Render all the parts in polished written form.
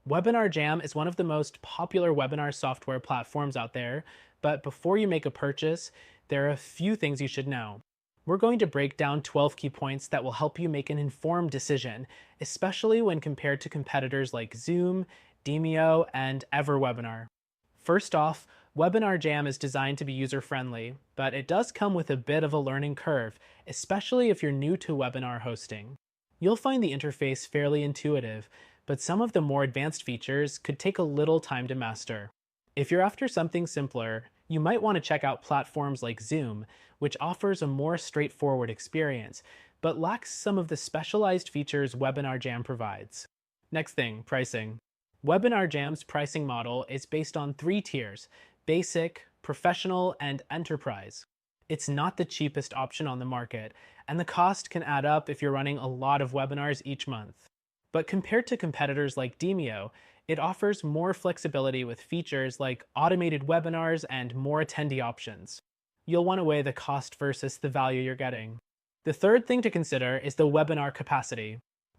WebinarJam is one of the most popular webinar software platforms out there, but before you make a purchase, there are a few things you should know. We're going to break down 12 key points that will help you make an informed decision, especially when compared to competitors like Zoom, Demio, and EverWebinar. First off, WebinarJam is designed to be user-friendly, but it does come with a bit of a learning curve, especially if you're new to webinar hosting. You'll find the interface fairly intuitive, but some of the more advanced features could take a little time to master. If you're after something simpler, you might want to check out platforms like Zoom, which offers a more straightforward experience, but lacks some of the specialized features WebinarJam provides. Next thing, pricing. WebinarJam's pricing model is based on 3 tiers: Basic, Professional, and Enterprise. It's not the cheapest option on the market, and the cost can add up if you're running a lot of webinars each month. But compared to competitors like Demio, it offers more flexibility with features like automated webinars and more attendee options. You'll want to weigh the cost versus the value you're getting. The third thing to consider is the webinar capacity.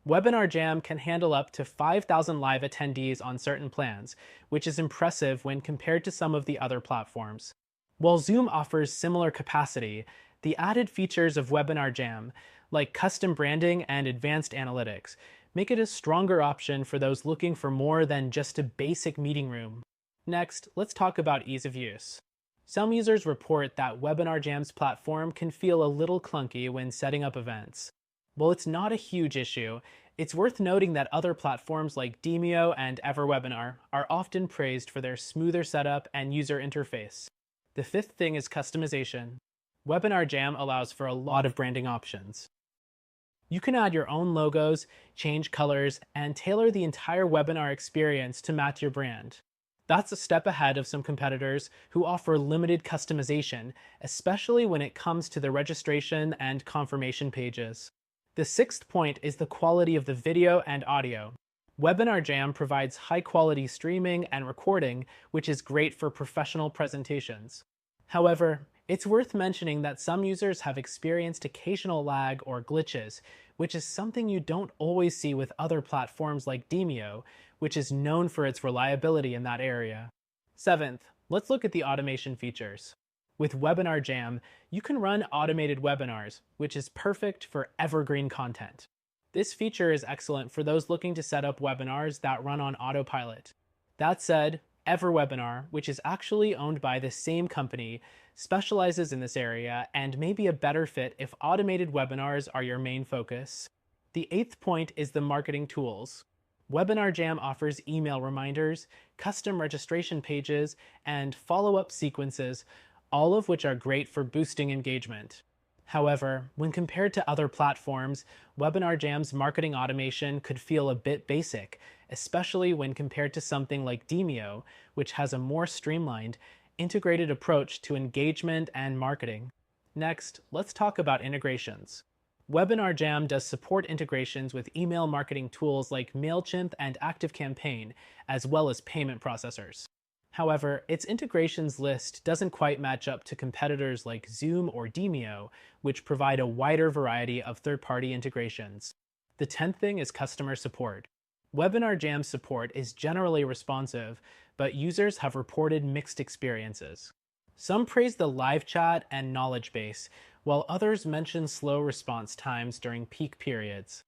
WebinarJam can handle up to 5,000 live attendees on certain plans, which is impressive when compared to some of the other platforms. While Zoom offers similar capacity, the added features of WebinarJam, like custom branding and advanced analytics, make it a stronger option for those looking for more than just a basic meeting room. Next, let's talk about ease of use. Some users report that WebinarJam's platform can feel a little clunky when setting up events. While it's not a huge issue, it's worth noting that other platforms like Demio and EverWebinar are often praised for their smoother setup and user interface. The fifth thing is customization. WebinarJam allows for a lot of branding options. You can add your own logos, change colors, and tailor the entire webinar experience to match your brand. That's a step ahead of some competitors who offer limited customization, especially when it comes to the registration and confirmation pages. The sixth point is the quality of the video and audio. WebinarJam provides high-quality streaming and recording, which is great for professional presentations. However, it's worth mentioning that some users have experienced occasional lag or glitches, which is something you don't always see with other platforms like Demio, which is known for its reliability in that area. Seventh, let's look at the automation features. With WebinarJam, you can run automated webinars, which is perfect for evergreen content. This feature is excellent for those looking to set up webinars that run on autopilot. That said, EverWebinar, which is actually owned by the same company, specializes in this area and may be a better fit if automated webinars are your main focus. The eighth point is the marketing tools. WebinarJam offers email reminders, custom registration pages, and follow-up sequences, all of which are great for boosting engagement. However, when compared to other platforms, WebinarJam's marketing automation could feel a bit basic, especially when compared to something like Demio, which has a more streamlined, integrated approach to engagement and marketing. Next, let's talk about integrations. WebinarJam does support integrations with email marketing tools like MailChimp and ActiveCampaign, as well as payment processors. However, its integrations list doesn't quite match up to competitors like Zoom or Demio, which provide a wider variety of third-party integrations. The 10th thing is customer support. WebinarJam support is generally responsive, but users have reported mixed experiences. Some praise the live chat and knowledge base, while others mention slow response times during peak periods.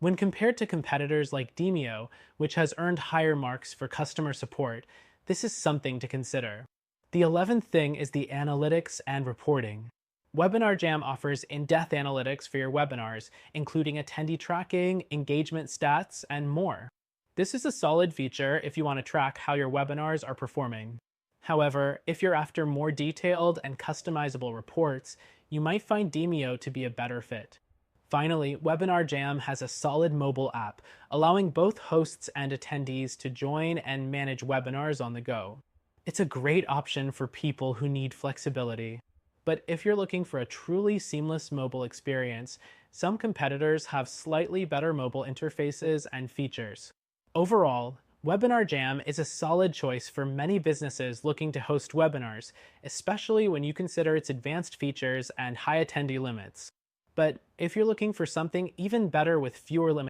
When compared to competitors like Demio, which has earned higher marks for customer support, this is something to consider. The 11th thing is the analytics and reporting. WebinarJam offers in-depth analytics for your webinars, including attendee tracking, engagement stats, and more. This is a solid feature if you want to track how your webinars are performing. However, if you're after more detailed and customizable reports, you might find Demio to be a better fit. Finally, WebinarJam has a solid mobile app, allowing both hosts and attendees to join and manage webinars on the go. It's a great option for people who need flexibility. But if you're looking for a truly seamless mobile experience, some competitors have slightly better mobile interfaces and features. Overall, WebinarJam is a solid choice for many businesses looking to host webinars, especially when you consider its advanced features and high attendee limits. But if you're looking for something even better with fewer limitations,